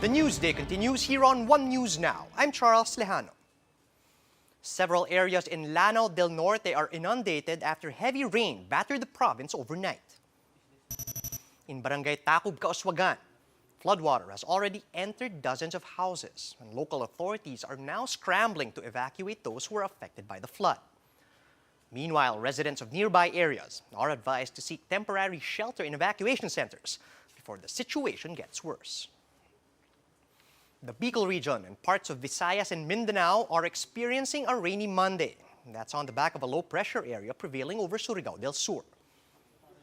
The Newsday continues here on One News Now. I'm Charles Lejano. Several areas in Lanao del Norte are inundated after heavy rain battered the province overnight. In Barangay Tacub, Kauswagan, floodwater has already entered dozens of houses, and local authorities are now scrambling to evacuate those who are affected by the flood. Meanwhile, residents of nearby areas are advised to seek temporary shelter in evacuation centers before the situation gets worse. The Bicol region and parts of Visayas and Mindanao are experiencing a rainy Monday. That's on the back of a low-pressure area prevailing over Surigao del Sur.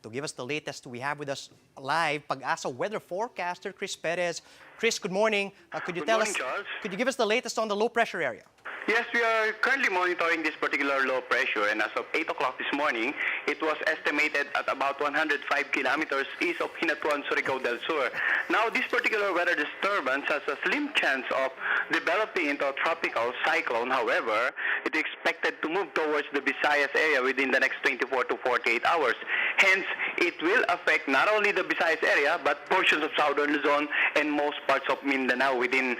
To give us the latest, we have with us live Pag-asa weather forecaster Chris Perez. Chris, good morning. Could you give us the latest on the low-pressure area? Yes, we are currently monitoring this particular low pressure, and as of 8 o'clock this morning, it was estimated at about 105 kilometers east of Hinatuan, Surigao del Sur. Now, this particular weather disturbance has a slim chance of developing into a tropical cyclone. However, it is expected to move towards the Visayas area within the next 24 to 48 hours. Hence, it will affect not only the Visayas area, but portions of southern Luzon and most parts of Mindanao within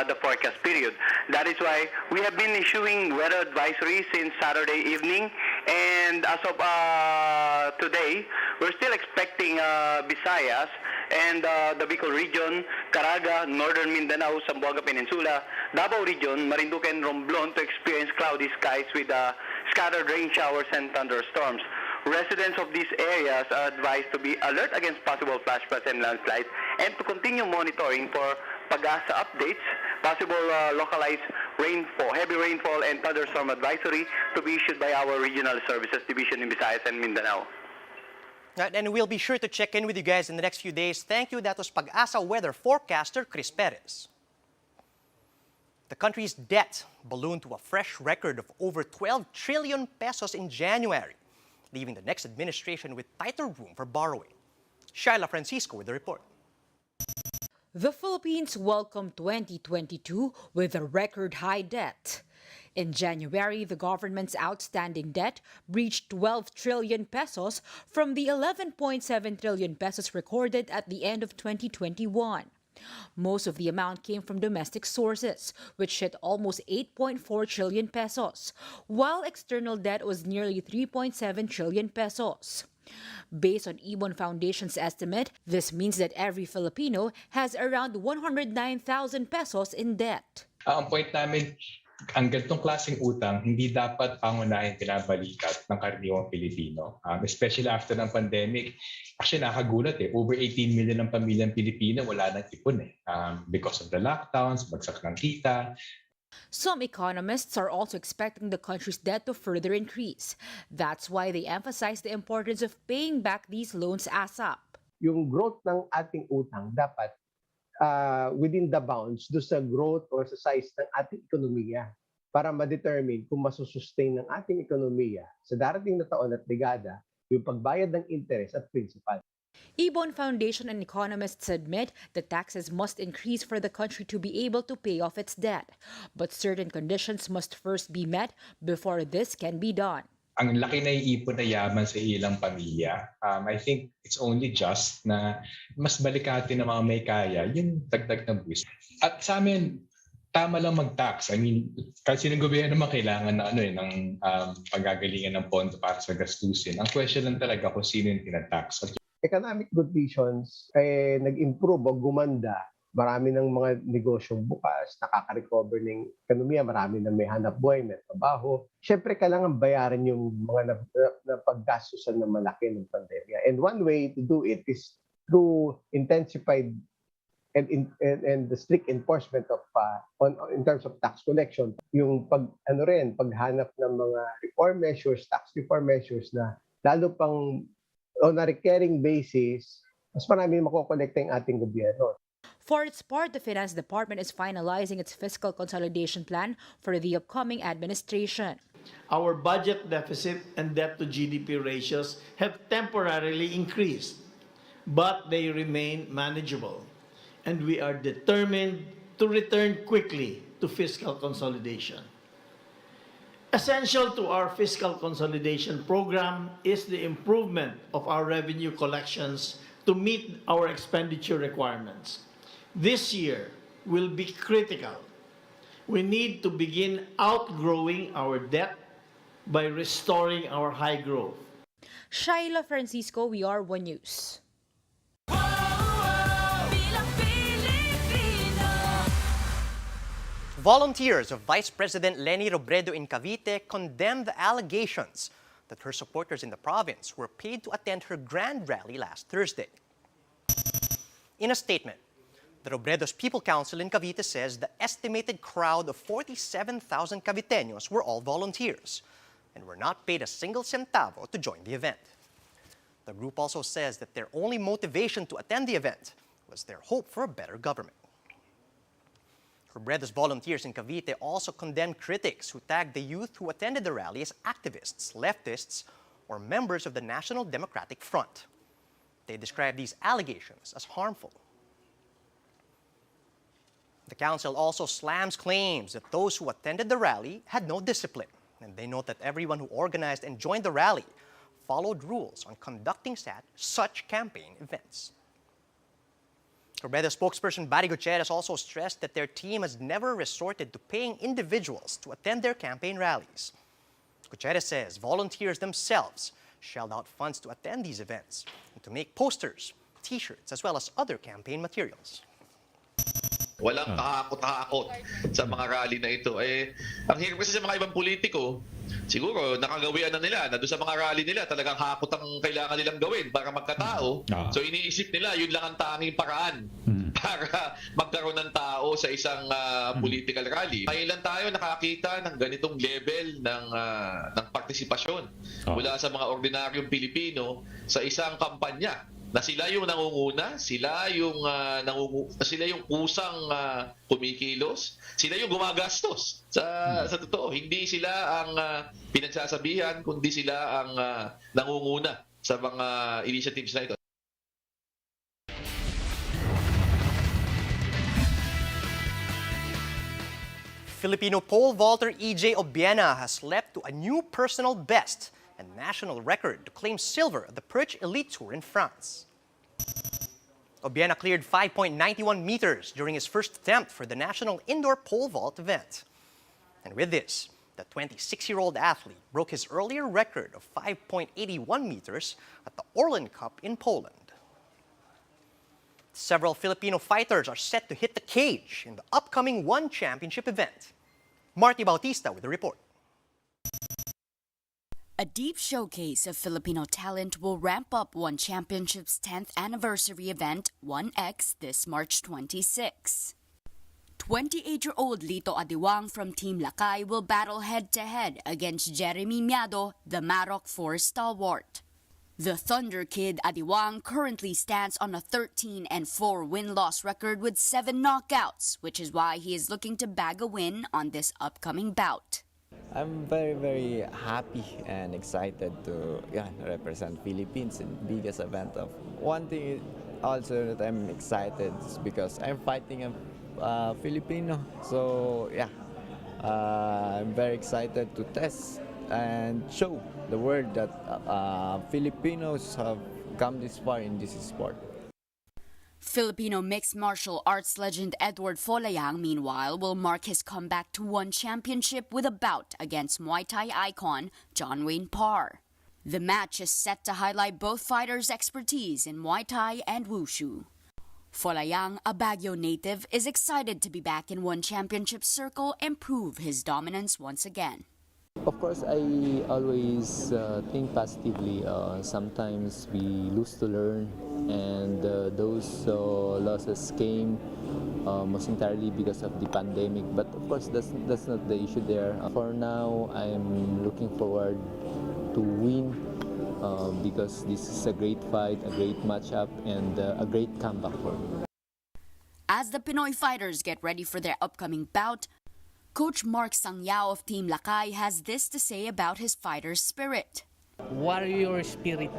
the forecast period. That is why we have been issuing weather advisory since Saturday evening, and as of today, we're still expecting Visayas and the Bicol region, Caraga, northern Mindanao, Zamboanga Peninsula, Davao region, Marinduque and Romblon to experience cloudy skies with scattered rain showers and thunderstorms. Residents of these areas are advised to be alert against possible flash floods and landslides and to continue monitoring for Pag-asa updates, possible localized rainfall, heavy rainfall and thunderstorm advisory to be issued by our Regional Services Division in Visayas and Mindanao. And we'll be sure to check in with you guys in the next few days. Thank you. That was Pag-asa weather forecaster Chris Perez. The country's debt ballooned to a fresh record of over 12 trillion pesos in January, leaving the next administration with tighter room for borrowing. Shaila Francisco with the report. The Philippines welcomed 2022 with a record high debt. In January, the government's outstanding debt breached 12 trillion pesos from the 11.7 trillion pesos recorded at the end of 2021. Most of the amount came from domestic sources, which hit almost 8.4 trillion pesos, while external debt was nearly 3.7 trillion pesos. Based on Ibon Foundation's estimate, this means that every Filipino has around 109,000 pesos in debt. Ang point namin, ang ganitong klaseng utang, hindi dapat pangunahin pinabalikat ng karaniwang Pilipino. Especially after ng pandemic, actually nakagulat over 18 million ng pamilyang Pilipino wala nang ipon because of the lockdowns, bagsak ng kita. Some economists are also expecting the country's debt to further increase. That's why they emphasize the importance of paying back these loans ASAP. Yung growth ng ating utang dapat within the bounds do sa growth or sa size ng ating ekonomiya para ma-determine kung masusustain ng ating ekonomiya sa darating na taon at dekada yung pagbayad ng interest at principal. Ibon Foundation and economists admit that taxes must increase for the country to be able to pay off its debt. But certain conditions must first be met before this can be done. Ang laki na iipon na yaman sa ilang pamilya. I think it's only just na mas balikati na mga may kaya yung dagdag na buwis. At sa amin, tama lang mag-tax. I mean, kasi ng gobyerno naman kailangan na ng paggagalingan ng pondo para sa gastusin. Ang question lang talaga kung sino yung tinatax. Economic conditions nag-improve o gumanda. Marami ng mga negosyong bukas, nakaka-recover ng ekonomiya, marami na may hanap buhay, may trabaho. Siyempre, kailangan bayaran yung mga napaggastusan na malaki ng pandemya. And one way to do it is through intensified and the strict enforcement of in terms of tax collection. Yung paghanap ng mga reform measures, tax reform measures na lalo pang on a recurring basis, mas marami makokolekta yung ating gobyerno. For its part, the Finance Department is finalizing its fiscal consolidation plan for the upcoming administration. Our budget deficit and debt to GDP ratios have temporarily increased, but they remain manageable. And we are determined to return quickly to fiscal consolidation. Essential to our fiscal consolidation program is the improvement of our revenue collections to meet our expenditure requirements. This year, will be critical. We need to begin outgrowing our debt by restoring our high growth. Shaila Francisco, we are One News. Volunteers of Vice President Leni Robredo in Cavite condemned the allegations that her supporters in the province were paid to attend her grand rally last Thursday. In a statement, the Robredo's People Council in Cavite says the estimated crowd of 47,000 Caviteños were all volunteers and were not paid a single centavo to join the event. The group also says that their only motivation to attend the event was their hope for a better government. Robredo's volunteers in Cavite also condemned critics who tagged the youth who attended the rally as activists, leftists, or members of the National Democratic Front. They described these allegations as harmful. The council also slams claims that those who attended the rally had no discipline, and they note that everyone who organized and joined the rally followed rules on conducting such campaign events. Robredo spokesperson Barry Gutierrez also stressed that their team has never resorted to paying individuals to attend their campaign rallies. Gutierrez says volunteers themselves shelled out funds to attend these events and to make posters, t-shirts, as well as other campaign materials. Walang kahakot-hakot sa mga rally na ito. Ang hirap kasi sa mga ibang politiko, siguro nakagawian na nila na doon sa mga rally nila talagang hakot ang kailangan nilang gawin para magkatao. So iniisip nila yun lang ang tanging paraan para magkaroon ng tao sa isang political rally. Kailan tayo nakakita ng ganitong level ng partisipasyon mula sa mga ordinaryong Pilipino sa isang kampanya na sila yung nangunguna, sila yung kusang kumikilos, sila yung gumagastos. Sa totoo, hindi sila ang pinagsasabihan, kundi sila ang nangunguna sa mga initiatives na ito. Filipino pole vaulter EJ Obiena has leapt to a new personal best and national record to claim silver at the Perche Elite Tour in France. Obiena cleared 5.91 meters during his first attempt for the national indoor pole vault event. And with this, the 26-year-old athlete broke his earlier record of 5.81 meters at the Orlan Cup in Poland. Several Filipino fighters are set to hit the cage in the upcoming One Championship event. Marty Bautista with the report. A deep showcase of Filipino talent will ramp up One Championship's 10th anniversary event, 1X, this March 26. 28-year-old LITO ADIWANG from Team LAKAY will battle head-to-head against Jeremy MIADO, the Maroc 4 stalwart. The Thunder Kid ADIWANG currently stands on a 13-4 win-loss record with 7 knockouts, which is why he is looking to bag a win on this upcoming bout. I'm very happy and excited to represent Philippines in the biggest event of. One thing also that I'm excited is because I'm fighting a Filipino. So I'm very excited to test and show the world that Filipinos have come this far in this sport. Filipino mixed martial arts legend Edward Folayang, meanwhile, will mark his comeback to One Championship with a bout against Muay Thai icon John Wayne Parr. The match is set to highlight both fighters' expertise in Muay Thai and Wushu. Folayang, a Baguio native, is excited to be back in One Championship circle and prove his dominance once again. Of course, I always think positively. Sometimes we lose to learn, and those losses came most entirely because of the pandemic. But of course, that's not the issue there. For now, I'm looking forward to win because this is a great fight, a great matchup, and a great comeback for me. As the Pinoy fighters get ready for their upcoming bout, Coach Mark SANGIAO of Team LAKAY has this to say about his fighter's spirit. Warrior spirit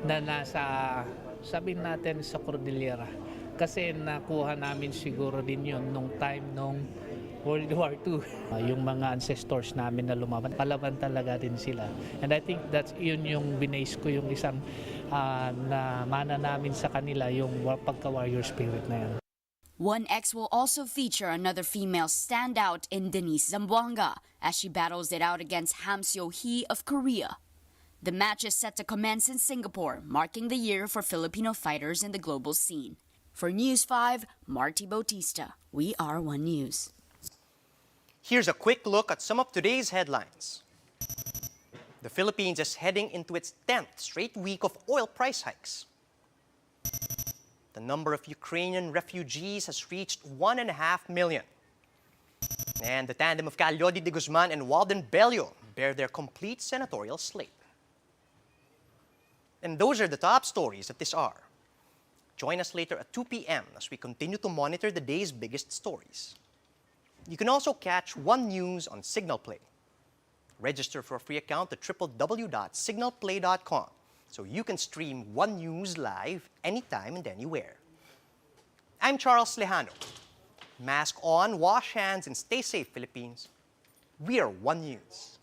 na nasa, sabihin natin, sa Cordillera. Kasi nakuha namin siguro din yun nung time nung World War II. Yung mga ancestors namin na lumaban, palaban talaga din sila. And I think that's yun yung binase ko, yung isang na mana namin sa kanila, yung pagka-warrior spirit na yan. 1X will also feature another female standout in Denise Zamboanga as she battles it out against Ham Seo-hee of Korea. The match is set to commence in Singapore, marking the year for Filipino fighters in the global scene. For News 5, Marty Bautista. We are One News. Here's a quick look at some of today's headlines. The Philippines is heading into its 10th straight week of oil price hikes. The number of Ukrainian refugees has reached 1.5 million. And the tandem of Calyodi de Guzman and Walden Bello bear their complete senatorial slate. And those are the top stories at this hour. Join us later at 2 p.m. as we continue to monitor the day's biggest stories. You can also catch One News on Signal Play. Register for a free account at www.signalplay.com so you can stream One News live anytime and anywhere. I'm Charles Lejano. Mask on, wash hands, and stay safe, Philippines. We are One News.